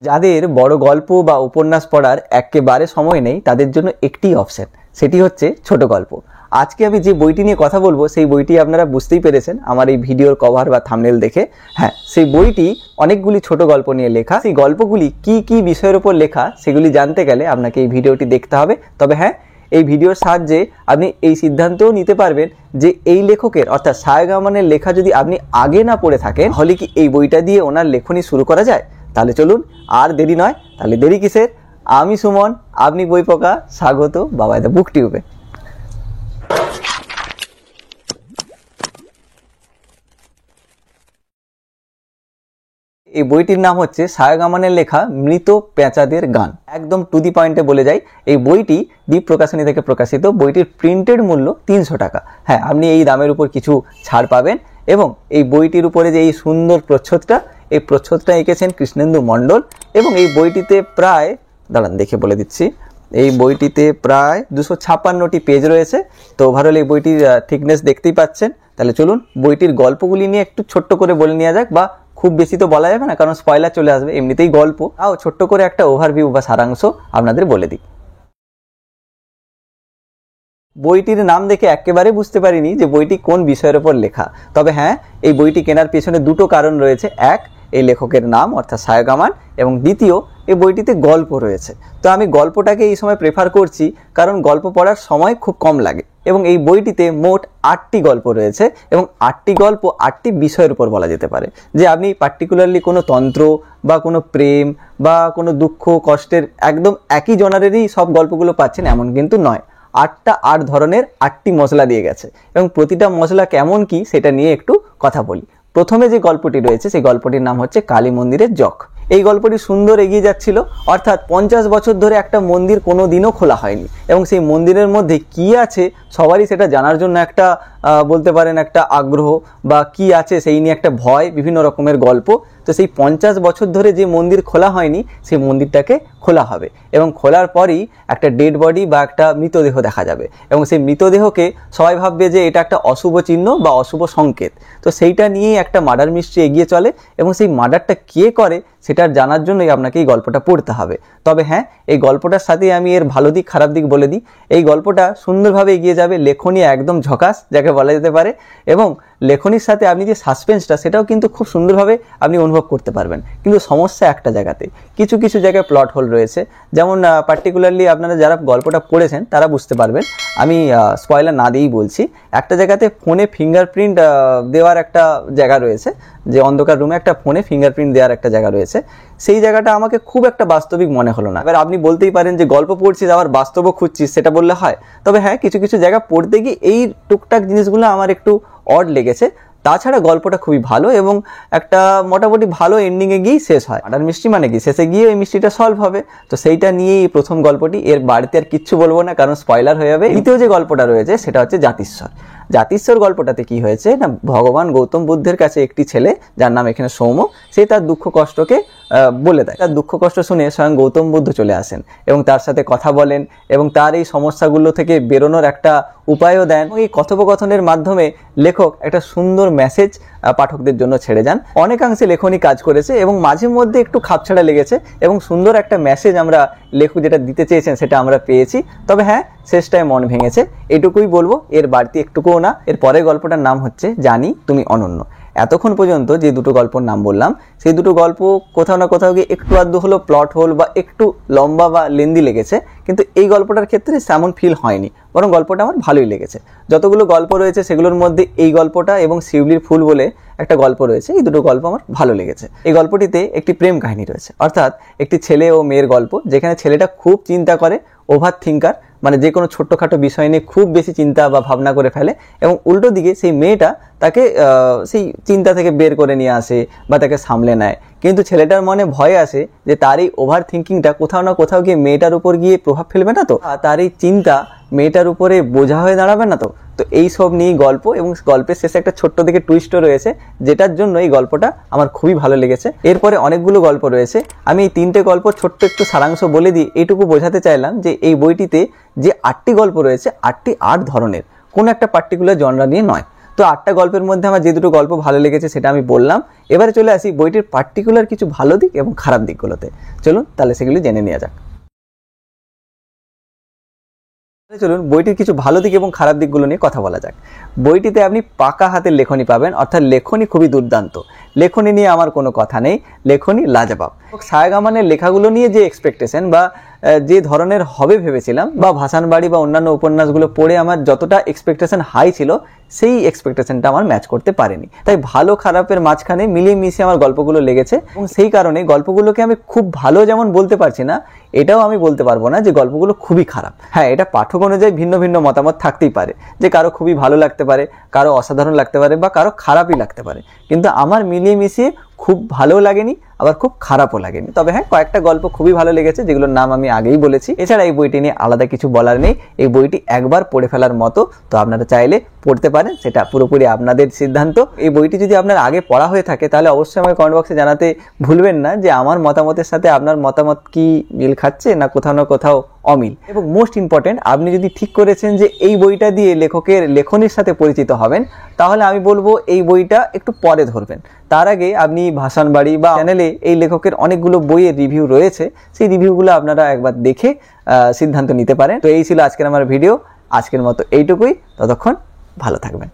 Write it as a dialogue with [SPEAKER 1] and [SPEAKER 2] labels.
[SPEAKER 1] যাদের বড় গল্প বা উপন্যাস পড়ার একেবারে সময় নেই তাদের জন্য একটি অপশন, সেটি হচ্ছে ছোট গল্প। আজকে আমি যে বইটি নিয়ে কথা বলবো সেই বইটি আপনারা বুঝতেই পেরেছেন আমার এই ভিডিওর কভার বা থাম্বনেল দেখে। হ্যাঁ, সেই বইটি অনেকগুলি ছোট গল্প নিয়ে লেখা। সেই গল্পগুলি কি কি বিষয়ের উপর লেখা সেগুলি জানতে গেলে আপনাকে এই ভিডিওটি দেখতে হবে। তবে হ্যাঁ, এই ভিডিওর সাহায্যে আপনি এই সিদ্ধান্তও নিতে পারবেন যে এই লেখকের অর্থাৎ সায়গ আমানের লেখা যদি আপনি আগে না পড়ে থাকেন তাহলে কি এই বইটা দিয়ে ওনার লেখনী শুরু করা যায়? তাহলে চলুন, আর দেরি নয়, তাহলে দেরি কিসের? আমি সুমন, আপনি বইপোকা, স্বাগত বাবাই দা বুক টিউবে। এই বইটির নাম হচ্ছে সায়গ আমানের লেখা মৃত পেঁচাদের গান। একদম টু দি পয়েন্টে বলে যাই, এই বইটি দ্বীপ প্রকাশনী থেকে প্রকাশিত। বইটির প্রিন্টেড মূল্য 300 টাকা। হ্যাঁ, আপনি এই দামের উপর কিছু ছাড় পাবেন। এবং এই বইটির উপরে যে এই সুন্দর প্রচ্ছদটা, এই প্রচ্ছদটা এঁকেছেন কৃষ্ণেন্দু মণ্ডল। এবং এই বইটিতে প্রায়, দাঁড়ান দেখে বলে দিচ্ছি, এই বইটিতে প্রায় 256টি পেজ রয়েছে। তো ওভারঅল এই বইটির থিকনেস দেখতেই পাচ্ছেন। তাহলে চলুন বইটির গল্পগুলি নিয়ে একটু ছোট্ট করে বলে নেওয়া যাক, বা খুব বেশি তো বলা যাবে না কারণ স্পয়লার চলে আসবে, এমনিতেই গল্প। তাও ছোট্ট করে একটা ওভারভিউ বা সারাংশ আপনাদের বলে দিই। বইটির নাম দেখে একেবারে বুঝতে পারিনি যে বইটি কোন বিষয়ের উপর লেখা। তবে হ্যাঁ, এই বইটি কেনার পেছনে দুটো কারণ রয়েছে। এক, এই লেখকের নাম অর্থাৎ সায়গ আমান, এবং দ্বিতীয়, এই বইটিতে গল্প রয়েছে। তো আমি গল্পটাকে এই সময় প্রেফার করছি কারণ গল্প পড়ার সময় খুব কম লাগে। এবং এই বইটিতে মোট 8টি গল্প রয়েছে এবং 8টি গল্প 8টি বিষয়ের উপর বলা যেতে পারে। যে আপনি পার্টিকুলারলি কোনো তন্ত্র বা কোনো প্রেম বা কোনো দুঃখ কষ্টের একদম একই জনারেরই সব গল্পগুলো পাচ্ছেন এমন কিন্তু নয়। 8 ধরনের 8টি মশলা দিয়ে গেছে এবং প্রতিটা মশলা কেমন কি সেটা নিয়ে একটু কথা বলি। প্রথমে যে গল্পটি রয়েছে সেই গল্পটির নাম হচ্ছে কালী মন্দিরের জখ। এই গল্পটি সুন্দর এগিয়ে যাচ্ছিল, অর্থাৎ 50 বছর ধরে একটা মন্দির কোনো দিনও খোলা হয়নি এবং সেই মন্দিরের মধ্যে কি আছে সবারই সেটা জানার জন্য একটা বলতে পারেন একটা আগ্রহ, বা কি আছে সেই নিয়ে একটা ভয়, বিভিন্ন রকমের গল্প। তো সেই 50 বছর ধরে যে মন্দির খোলা হয়নি সেই মন্দিরটাকে খোলা হবে এবং খোলার পরই একটা ডেড বডি বা একটা মৃতদেহ দেখা যাবে এবং সেই মৃতদেহকে সবাই ভাববে যে এটা একটা অশুভ চিহ্ন বা অশুভ সংকেত। তো সেইটা নিয়েই একটা মার্ডার মিস্ট্রি এগিয়ে চলে এবং সেই মার্ডারটা কে করে সেটা জানার জন্যই আপনাকে এই গল্পটা পড়তে হবে। তবে হ্যাঁ, এই গল্পটার সাথে আমি এর ভালো দিক খারাপ দিক বলে দিই। এই গল্পটা সুন্দরভাবে এগিয়ে যাবে, লেখনী একদম ঝকাস যাকে বলা যেতে পারে, এবং লেখনীর সাথে আপনি যে সাসপেন্সটা সেটাও কিন্তু খুব সুন্দরভাবে আপনি অনুভব করতে পারবেন। কিন্তু সমস্যা একটা জায়গাতে, কিছু কিছু জায়গায় প্লট হোল রয়েছে। যেমন পার্টিকুলারলি আপনারা যারা গল্পটা পড়েছেন তারা বুঝতে পারবেন, আমি স্পয়লার না দিয়েই বলছি। একটা জায়গাতে ফোনে ফিঙ্গারপ্রিন্ট দেওয়ার একটা জায়গা রয়েছে, যে অন্ধকার রুমে একটা ফোনে ফিঙ্গারপ্রিন্ট দেওয়ার একটা জায়গা রয়েছে। সেই জায়গাটা আমাকে খুব একটা বাস্তবিক মনে হলো না। এবার আপনি বলতেই পারেন যে গল্প পড়ছিস আবার বাস্তবও খুঁজছিস, সেটা বললে হয়? তবে হ্যাঁ, কিছু কিছু জায়গা পড়তে গিয়ে এই টুকটাক জিনিসগুলো আমার একটু অড লেগেছে। তাছাড়া গল্পটা খুবই ভালো এবং একটা মোটামুটি ভালো এন্ডিংয়ে গিয়েই শেষ হয়। মার্ডার মিস্ট্রি মানে কি, শেষে গিয়ে ওই মিস্ট্রিটা সলভ হবে। তো সেইটা নিয়েই প্রথম গল্পটি, এর বাড়িতে আর কিচ্ছু বলবো না কারণ স্পয়লার হয়ে যাবে। দ্বিতীয় যে গল্পটা রয়েছে সেটা হচ্ছে জাতিস্বর। জাতিস্বর গল্পটাতে কি হয়েছে না, ভগবান গৌতম বুদ্ধের কাছে একটি ছেলে যার নাম এখানে সৌম্য, সে তার দুঃখ কষ্টকে বলে দেয়। তার দুঃখ কষ্ট শুনে স্বয়ং গৌতম বুদ্ধ চলে আসেন এবং তার সাথে কথা বলেন এবং তার এই সমস্যাগুলো থেকে বেরোনোর একটা উপায়ও দেন। এই কথোপকথনের মাধ্যমে লেখক একটা সুন্দর মেসেজ পাঠকদের জন্য ছেড়ে যান। অনেকাংশে লেখনী কাজ করেছে এবং মাঝে মধ্যে একটু খাপছাড়া লেগেছে এবং সুন্দর একটা মেসেজ আমরা লেখক যেটা দিতে চেয়েছেন সেটা আমরা পেয়েছি। তবে হ্যাঁ, শেষটায় মন ভেঙেছে, এটুকুই বলবো, এর বাড়তি একটুকুও না। এর পরের গল্পটার নাম হচ্ছে জানি তুমি অনন্য। এতক্ষণ পর্যন্ত যে দুটো গল্পর নাম বললাম সেই দুটো গল্প কোথাও না কোথাও গিয়ে একটু আধটু হলো প্লট হোল বা একটু লম্বা বা লেন্দি লেগেছে, কিন্তু এই গল্পটার ক্ষেত্রে তেমন ফিল হয়নি, বরং গল্পটা আমার ভালোই লেগেছে। যতগুলো গল্প রয়েছে সেগুলোর মধ্যে এই গল্পটা এবং শিউলির ফুল বলে একটা গল্প রয়েছে, এই দুটো গল্প আমার ভালো লেগেছে। এই গল্পটিতে একটি প্রেম কাহিনী রয়েছে, অর্থাৎ একটি ছেলে ও মেয়ের গল্প, যেখানে ছেলেটা খুব চিন্তা করে, ওভার থিঙ্কার, মানে যে কোনো ছোট্টখাটো বিষয় নিয়ে খুব বেশি চিন্তা বা ভাবনা করে ফেলে, এবং উল্টো দিকে সেই মেয়েটা তাকে সেই চিন্তা থেকে বের করে নিয়ে আসে বা তাকে সামলে নেয়। কিন্তু ছেলেটার মনে ভয় আসে যে তার এই ওভার থিঙ্কিংটা কোথাও না কোথাও গিয়ে মেয়েটার উপর গিয়ে প্রভাব ফেলবে না তো, তার এই চিন্তা মেয়েটার উপরে বোঝা হয়ে দাঁড়াবে না তো। তো এই সব নিয়েই গল্প, এবং গল্পের শেষে একটা ছোট্ট দিকে টুইস্টও রয়েছে, যেটার জন্য এই গল্পটা আমার খুবই ভালো লেগেছে। এরপরে অনেকগুলো গল্প রয়েছে, আমি এই 3টে গল্প ছোট্ট একটু সারাংশ বলে দিই। এইটুকু বোঝাতে চাইলাম যে এই বইটিতে যে 8টি গল্প রয়েছে, 8টি 8 ধরনের, কোনো একটা পার্টিকুলার জনরা নিয়ে নয়। তো 8টা গল্পের মধ্যে আমার যে দুটো গল্প ভালো লেগেছে সেটা আমি বললাম। এবারে চলে আসি বইটির পার্টিকুলার কিছু ভালো দিক এবং খারাপ দিকগুলোতে। চলুন তাহলে সেগুলি জেনে নেওয়া যাক। চলুন বইটির কিছু ভালো দিক এবং খারাপ দিকগুলো নিয়ে কথা বলা যাক। বইটিতে আপনি পাকা হাতের লেখনী পাবেন, অর্থাৎ লেখনী খুবই দুর্দান্ত। লেখনী নিয়ে আমার কোনো কথা নেই, লেখনী লাজবাব। সায়গামানের লেখাগুলো নিয়ে যে এক্সপেকটেশন বা যে ধরনের হবে ভেবেছিলাম, বা ভাসানবাড়ি বা অন্যান্য উপন্যাসগুলো পড়ে আমার যতটা এক্সপেকটেশন হাই ছিল সেই এক্সপেকটেশনটা আমার ম্যাচ করতে পারেনি। তাই ভালো খারাপের মাঝখানে মিলিয়ে মিশিয়ে আমার গল্পগুলো লেগেছে, এবং সেই কারণে গল্পগুলোকে আমি খুব ভালো যেমন বলতে পারছি না, এটাও আমি বলতে পারবো না যে গল্পগুলো খুবই খারাপ। হ্যাঁ, এটা পাঠক অনুযায়ী ভিন্ন ভিন্ন মতামত থাকতেই পারে, যে কারো খুবই ভালো লাগতে পারে, কারো অসাধারণ লাগতে পারে, বা কারো খারাপই লাগতে পারে। কিন্তু আমার মিলিয়ে মিশিয়ে খুব ভালো লাগেনি, আবার খুব খারাপও লাগেনি। তবে হ্যাঁ, কয়েকটা গল্প খুবই ভালো লেগেছে, যেগুলোর নাম আমি আগেই বলেছি। এছাড়া এই বইটি নিয়ে আলাদা কিছু বলার নেই। এই বইটি একবার পড়ে ফেলার মতো, তো আপনারা চাইলে পড়তে পারেন, সেটা পুরোপুরি আপনাদের সিদ্ধান্ত। এই বইটি যদি আপনার আগে পড়া হয়ে থাকে তাহলে অবশ্যই আমাকে কমেন্ট বক্সে জানাতে ভুলবেন না যে আমার মতামতের সাথে আপনার মতামত কি মিল খাচ্ছে না কোথাও না কোথাও অমিল। এবং মোস্ট ইম্পর্টেন্ট, আপনি যদি ঠিক করেছেন যে এই বইটা দিয়ে লেখকের লেখনীর সাথে পরিচিত হবেন, তাহলে আমি বলবো এই বইটা একটু পরে ধরবেন। তার আগে আপনি ভাসানবাড়ি বা চ্যানেলে এই লেখকের অনেকগুলো বইয়ের রিভিউ রয়েছে, সেই রিভিউগুলো আপনারা একবার দেখে সিদ্ধান্ত নিতে পারেন। তো এই ছিল আজকের আমার ভিডিও, আজকের মতো এইটুকুই। ততক্ষণ ভালো থাকবেন।